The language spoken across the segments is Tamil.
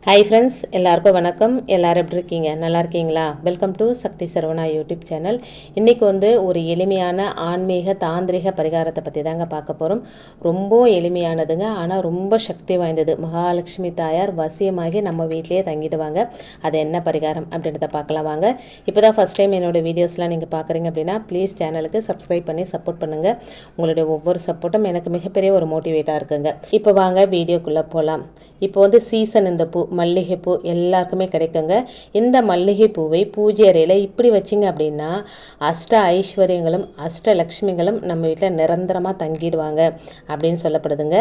ஹாய் ஃப்ரெண்ட்ஸ், எல்லாருக்கும் வணக்கம். எல்லோரும் எப்படி இருக்கீங்க? நல்லா இருக்கீங்களா? Welcome to Shakti Saravana YouTube channel. இன்றைக்கி ஒரு எளிமையான ஆன்மீக தாந்திரிக பரிகாரத்தை பற்றி தாங்க பார்க்க போகிறோம். ரொம்ப எளிமையானதுங்க, ஆனால் ரொம்ப சக்தி வாய்ந்தது. மகாலட்சுமி தாயார் வசியமாகி நம்ம வீட்டிலேயே தங்கிடுவாங்க. அது என்ன பரிகாரம் அப்படின்றத பார்க்கலாம் வாங்க. இப்போ தான் ஃபஸ்ட் டைம் என்னோடய வீடியோஸ்லாம் நீங்கள் பார்க்குறீங்க அப்படின்னா ப்ளீஸ் சேனலுக்கு சப்ஸ்கிரைப் பண்ணி சப்போர்ட் பண்ணுங்கள். உங்களுடைய ஒவ்வொரு சப்போர்ட்டும் எனக்கு மிகப்பெரிய ஒரு மோட்டிவேட்டாக இருக்குங்க. இப்போ வாங்க வீடியோக்குள்ளே போகலாம். இப்போ சீசன் இந்த பூ மல்லிகைப்பூ எல்லாருக்குமே கிடைக்குங்க. இந்த மல்லிகைப்பூவை பூஜை அறையில் இப்படி வச்சிங்க அப்படின்னா அஷ்ட ஐஸ்வர்யங்களும் அஷ்ட லக்ஷ்மிகளும் நம்ம வீட்டில் நிரந்தரமாக தங்கிடுவாங்க அப்படின்னு சொல்லப்படுதுங்க.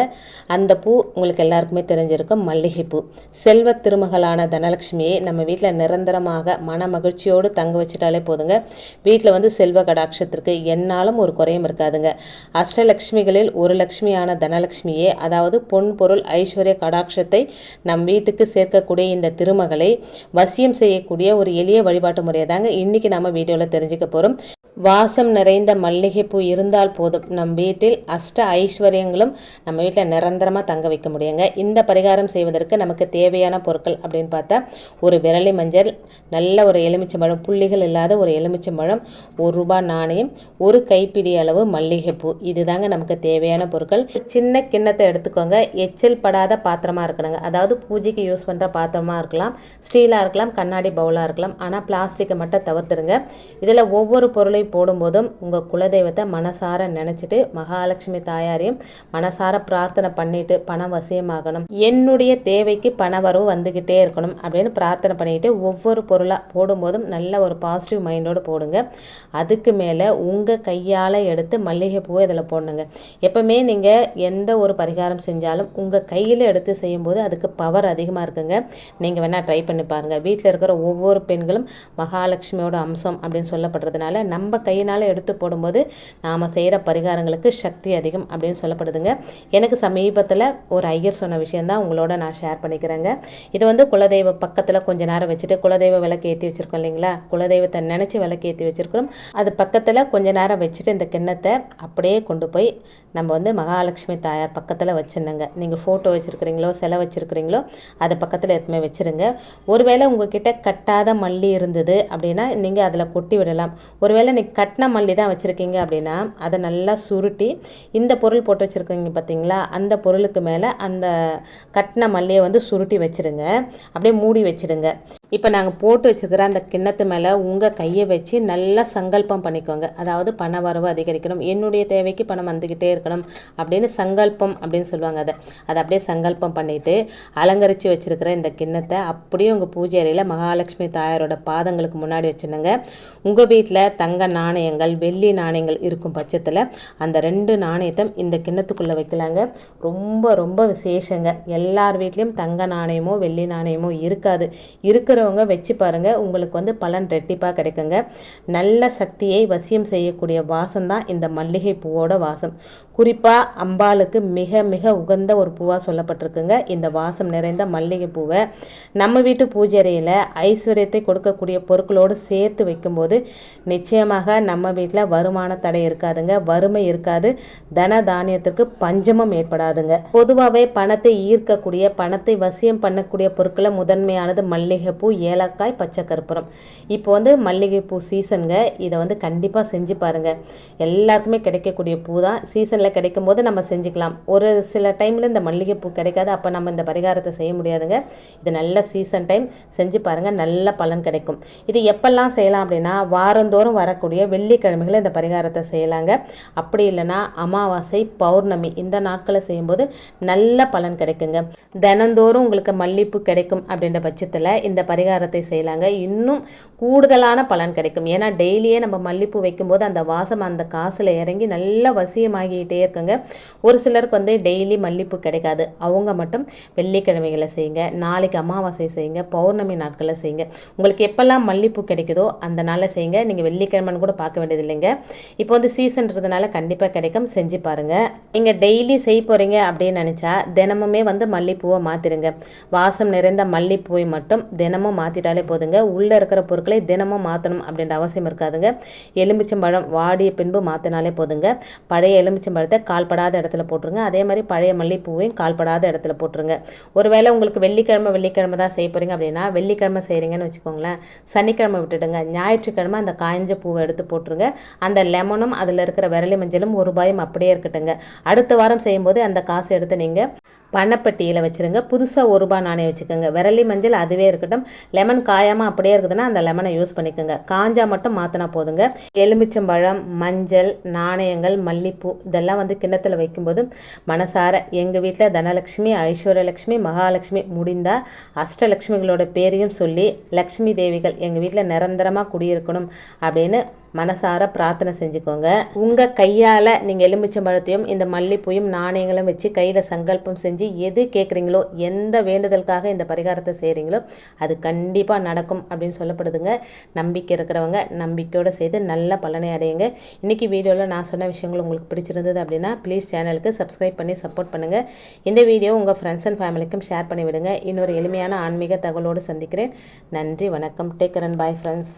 அந்த பூ உங்களுக்கு எல்லாருக்குமே தெரிஞ்சிருக்கும். மல்லிகைப்பூ செல்வ திருமகளான தனலட்சுமியை நம்ம வீட்டில் நிரந்தரமாக மன மகிழ்ச்சியோடு தங்க வச்சிட்டாலே போதுங்க. வீட்டில் செல்வ கடாட்சத்திற்கு என்னாலும் ஒரு குறையும் இருக்காதுங்க. அஷ்டலக்ஷ்மிகளில் ஒரு லக்ஷ்மியான தனலட்சுமியே, அதாவது பொன் பொருள் ஐஸ்வர்ய கடாட்சத்தை நம் வீட்டுக்கு சேர்க்கக்கூடிய இந்த திருமகளை வசியம் செய்யக்கூடிய ஒரு எளிய வழிபாட்டு முறையை தாங்க இன்னைக்கு நம்ம வீடியோவில் தெரிஞ்சுக்க போகிறோம். வாசம் நிறைந்த மல்லிகைப்பூ இருந்தால் போதும், நம் வீட்டில் அஷ்ட ஐஸ்வர்யங்களும் நம்ம வீட்டில் நிரந்தரமாக தங்க வைக்க முடியுங்க. இந்த பரிகாரம் செய்வதற்கு நமக்கு தேவையான பொருட்கள் அப்படின்னு பார்த்தா ஒரு விரலி மஞ்சள், நல்ல ஒரு எலுமிச்சம்பழம், புள்ளிகள் இல்லாத ஒரு எலுமிச்சம்பழம், ₹1 நாணயம், ஒரு கைப்பிடி அளவு மல்லிகைப்பூ. இதுதாங்க நமக்கு தேவையான பொருட்கள். சின்ன கிண்ணத்தை எடுத்துக்கோங்க. எச்சில் படாத பாத்திரமாக இருக்கணுங்க. அதாவது பூஜைக்கு யூஸ் பண்ணுற பாத்திரமாக இருக்கலாம், ஸ்டீலாக இருக்கலாம், கண்ணாடி பவுலாக இருக்கலாம். ஆனால் பிளாஸ்டிக்கை மட்டும் தவிர்த்துருங்க. இதில் ஒவ்வொரு பொருளையும் போடும்போதும் உங்கள் குலதெய்வத்தை மனசார நினச்சிட்டு மகாலட்சுமி தாயாரையும் மனசார பிரார்த்தனை பண்ணிட்டு பணம் வசியமாகணும், என்னுடைய தேவைக்கு பண வரவு வந்துக்கிட்டே இருக்கணும் அப்படின்னு பிரார்த்தனை பண்ணிட்டு ஒவ்வொரு பொருளாக போடும்போதும் நல்ல ஒரு பாசிட்டிவ் மைண்டோடு போடுங்க. அதுக்கு மேலே உங்கள் கையால் எடுத்து மல்லிகைப்பூவை இதில் போடணுங்க. எப்பவுமே நீங்கள் எந்த ஒரு பரிகாரம் செஞ்சாலும் உங்கள் கையில் எடுத்து செய்யும்போது அதுக்கு பவர் அதிகமாக இருக்குங்க. நீங்கள் வேணால் ட்ரை பண்ணி பாருங்கள். வீட்டில் இருக்கிற ஒவ்வொரு பெண்களும் மகாலட்சுமியோட அம்சம் அப்படின்னு சொல்லப்படுறதுனால நம்ம கையினால் எடுத்து போடும்போது நாம் செய்கிற பரிகாரங்களுக்கு சக்தி அதிகம் அப்படின்னு சொல்லப்படுதுங்க. எனக்கு சமீபத்தில் ஒரு ஐயர் சொன்ன விஷயந்தான் உங்களோட நான் ஷேர் பண்ணிக்கிறேங்க. இது குலதெய்வ பக்கத்தில் கொஞ்ச நேரம் வச்சுட்டு, குலதெய்வ விளக்கு ஏற்றி வச்சுருக்கோம் இல்லைங்களா, குலதெய்வத்தை நினச்சி விளக்கு ஏற்றி வச்சுருக்கிறோம். அது பக்கத்தில் கொஞ்ச நேரம் வச்சுட்டு இந்த கிண்ணத்தை அப்படியே கொண்டு போய் நம்ம மகாலட்சுமி தாயார் பக்கத்தில் வச்சுருங்க. நீங்கள் ஃபோட்டோ வச்சுருக்கிறீங்களோ சிலை வச்சுருக்கிறீங்களோ அதை பக்கத்தில் எதுவுமே வச்சுருங்க. ஒருவேளை உங்ககிட்ட கட்டாத மல்லி இருந்தது அப்படின்னா நீங்கள் அதில் கொட்டி விடலாம். ஒருவேளை நீங்கள் கட்டின மல்லி தான் வச்சுருக்கீங்க அப்படின்னா அதை நல்லா சுருட்டி இந்த பொருள் போட்டு வச்சுருக்கீங்க பார்த்தீங்களா, அந்த பொருளுக்கு மேலே அந்த கட்டின மல்லியை சுருட்டி வச்சுருங்க. அப்படியே மூடி வச்சுடுங்க. இப்போ நாங்கள் போட்டு வச்சுருக்கிற அந்த கிண்ணத்து மேலே உங்கள் கையை வச்சு நல்லா சங்கல்பம் பண்ணிக்கோங்க. அதாவது பண வரவு அதிகரிக்கணும், என்னுடைய தேவைக்கு பணம் வந்துக்கிட்டே இருக்கணும் அப்படின்னு சங்கல்பம் அப்படின்னு சொல்லுவாங்க. அதை அப்படியே சங்கல்பம் பண்ணிவிட்டு அலங்கரித்து வச்சுருக்கிற இந்த கிண்ணத்தை அப்படியே உங்கள் பூஜை அறையில் மகாலட்சுமி தாயாரோட பாதங்களுக்கு முன்னாடி வச்சுருங்க. உங்கள் வீட்டில் தங்க நாணயங்கள் வெள்ளி நாணயங்கள் இருக்கும் பட்சத்தில் அந்த 2 நாணயத்தை இந்த கிண்ணத்துக்குள்ளே வைக்கலாங்க. ரொம்ப ரொம்ப விசேஷங்க. எல்லார் வீட்லேயும் தங்க நாணயமோ வெள்ளி நாணயமோ இருக்காது. இருக்கிறவங்க வச்சு பாருங்கள், உங்களுக்கு பலன் ரெட்டிப்பாக கிடைக்குங்க. நல்ல சக்தியை வசியம் செய்யக்கூடிய வாசம் தான் இந்த மல்லிகை பூவோட வாசம். குறிப்பாக அம்பாளுக்கு மிக மிக உகந்த ஒரு பூவாக சொல்லப்பட்டிருக்குங்க. இந்த வாசம் நிறைந்த மல்லிகை பூவை நம்ம வீட்டு பூஜை அறையில் ஐஸ்வர்யத்தை கொடுக்கக்கூடிய பொருட்களோடு சேர்த்து வைக்கும்போது நிச்சயமாக நம்ம வீட்டில் வருமான தடை இருக்காதுங்க, வறுமை இருக்காது, தன தானியத்திற்கு பஞ்சமும் ஏற்படாதுங்க. பொதுவாகவே பணத்தை ஈர்க்கக்கூடிய பணத்தை வசியம் பண்ணக்கூடிய பொருட்களை முதன்மையானது மல்லிகைப்பூ, ஏலக்காய், பச்சை கற்பூரம். இப்போ மல்லிகைப்பூ சீசனுங்க. இதை கண்டிப்பாக செஞ்சு பாருங்கள். எல்லாருக்குமே கிடைக்கக்கூடிய பூ தான். சீசனில் கிடைக்கும் போது நம்ம செஞ்சுக்கலாம். ஒரு சில டைமில் இந்த மல்லிகைப்பூ கிடைக்காது, அப்போ நம்ம இந்த பரிகாரத்தை செய்ய முடியாதுங்க. இது நல்ல சீசன் டைம், செஞ்சு பாருங்கள், நல்ல பலன் கிடைக்கும். இது எப்பெல்லாம் செய்யலாம் அப்படின்னா வாரந்தோறும் வரக்கூடிய வெள்ளிக்கிழமைகளை இந்த பரிகாரத்தை செய்யலாங்க. அப்படி இல்லைன்னா அமாவாசை, பௌர்ணமி இந்த நாட்களை செய்யும்போது நல்ல பலன் கிடைக்குங்க. தினந்தோறும் உங்களுக்கு மல்லிகைப்பூ கிடைக்கும் அப்படின்ற பட்சத்தில் இந்த பரிகாரத்தை செய்யலாங்க. இன்னும் கூடுதலான பலன் கிடைக்கும். ஏன்னா டெய்லியே நம்ம மல்லிகைப்பூ வைக்கும்போது அந்த வாசம் அந்த காசில் இறங்கி நல்ல வசியமாகிட்டே இருக்குங்க. ஒரு சிலருக்கு டெய்லி மல்லிகைப்பூ கிடைக்காது. அவங்க மட்டும் வெள்ளிக்கிழமைகளை செய்யுங்க, நாளைக்கு அமாவாசை செய்யுங்க, பௌர்ணமி நாட்களில் செய்யுங்க. உங்களுக்கு எப்பெல்லாம் மல்லிகைப்பூ கிடைக்குதோ அந்த நாளில் செய்யுங்க. நீங்கள் வெள்ளிக்கிழமைன்னு கூட பார்க்க வேண்டியது இல்லைங்க. இப்போ சீசன்றதுனால கண்டிப்பாக கிடைக்கும், செஞ்சு பாருங்கள். நீங்கள் டெய்லி செய்ய போகிறீங்க அப்படின்னு நினச்சா தினமுமே மல்லிகைப்பூவை மாற்றிடுங்க. வாசம் நிறைந்த மல்லிகைப்பூவை மட்டும் தினமும் தினமும் மாற்றிட்டாலே போதுங்க. உள்ளே இருக்கிற பொருட்களை தினமும் மாற்றணும் அப்படின்ற அவசியம் இருக்காதுங்க. எலுமிச்சம்பழம் வாடிய பின்பு மாற்றினாலே போதுங்க. பழைய எலுமிச்சம்பழத்தை கால்படாத இடத்துல போட்டுருங்க. அதே மாதிரி பழைய மல்லிப்பூவையும் கால்படாத இடத்துல போட்டுருங்க. ஒருவேளை உங்களுக்கு வெள்ளிக்கிழமை தான் செய்ய போகிறீங்க அப்படின்னா வெள்ளிக்கிழமை செய்கிறீங்கன்னு வச்சுக்கோங்களேன், சனிக்கிழமை விட்டுடுங்க. ஞாயிற்றுக்கிழமை அந்த காய்ஞ்ச பூவை எடுத்து போட்டுருங்க. அந்த லெமனும் அதில் இருக்கிற விரலி மஞ்சளும் ₹1 அப்படியே இருக்கட்டுங்க. அடுத்த வாரம் செய்யும்போது அந்த காசை எடுத்து நீங்கள் பணப்பட்டியில் வச்சுருங்க. புதுசாக ₹1 நாணயம் வச்சுக்கோங்க. விரலி மஞ்சள் அதுவே இருக்கட்டும். லெமன் காயாமல் அப்படியே இருக்குதுன்னா அந்த லெமனை யூஸ் பண்ணிக்கோங்க. காஞ்சா மட்டும் மாற்றினா போதுங்க. எலுமிச்சம்பழம், மஞ்சள், நாணயங்கள், மல்லிப்பூ இதெல்லாம் கிண்ணத்தில் வைக்கும்போது மனசார எங்கள் வீட்டில் தனலட்சுமி, ஐஸ்வர்யலட்சுமி, மகாலட்சுமி, முடிந்தால் அஷ்டலட்சுமிகளோட பேரையும் சொல்லி லக்ஷ்மி தேவிகள் எங்கள் வீட்டில் நிரந்தரமாக குடியிருக்கணும் அப்படின்னு மனசார பிரார்த்தனை செஞ்சுக்கோங்க. உங்கள் கையால் நீங்கள் எலுமிச்சம்பழத்தையும் இந்த மல்லிப்பூயும் நாணயங்களும் வச்சு கையில் சங்கல்பம் செஞ்சு எது கேட்குறீங்களோ, எந்த வேண்டுதலுக்காக இந்த பரிகாரத்தை செய்கிறீங்களோ அது கண்டிப்பாக நடக்கும் அப்படின்னு சொல்லப்படுதுங்க. நம்பிக்கை இருக்கிறவங்க நம்பிக்கையோடு செய்து நல்ல பலனை அடையுங்க. இன்றைக்கி வீடியோவில் நான் சொன்ன விஷயங்கள் உங்களுக்கு பிடிச்சிருந்தது அப்படின்னா ப்ளீஸ் சேனலுக்கு சப்ஸ்கிரைப் பண்ணி சப்போர்ட் பண்ணுங்கள். இந்த வீடியோ உங்கள் ஃப்ரெண்ட்ஸ் அண்ட் ஃபேமிலிக்கும் ஷேர் பண்ணி விடுங்க. இன்னொரு எளிமையான ஆன்மீக தகவலோடு சந்திக்கிறேன். நன்றி, வணக்கம். Take care and bye friends.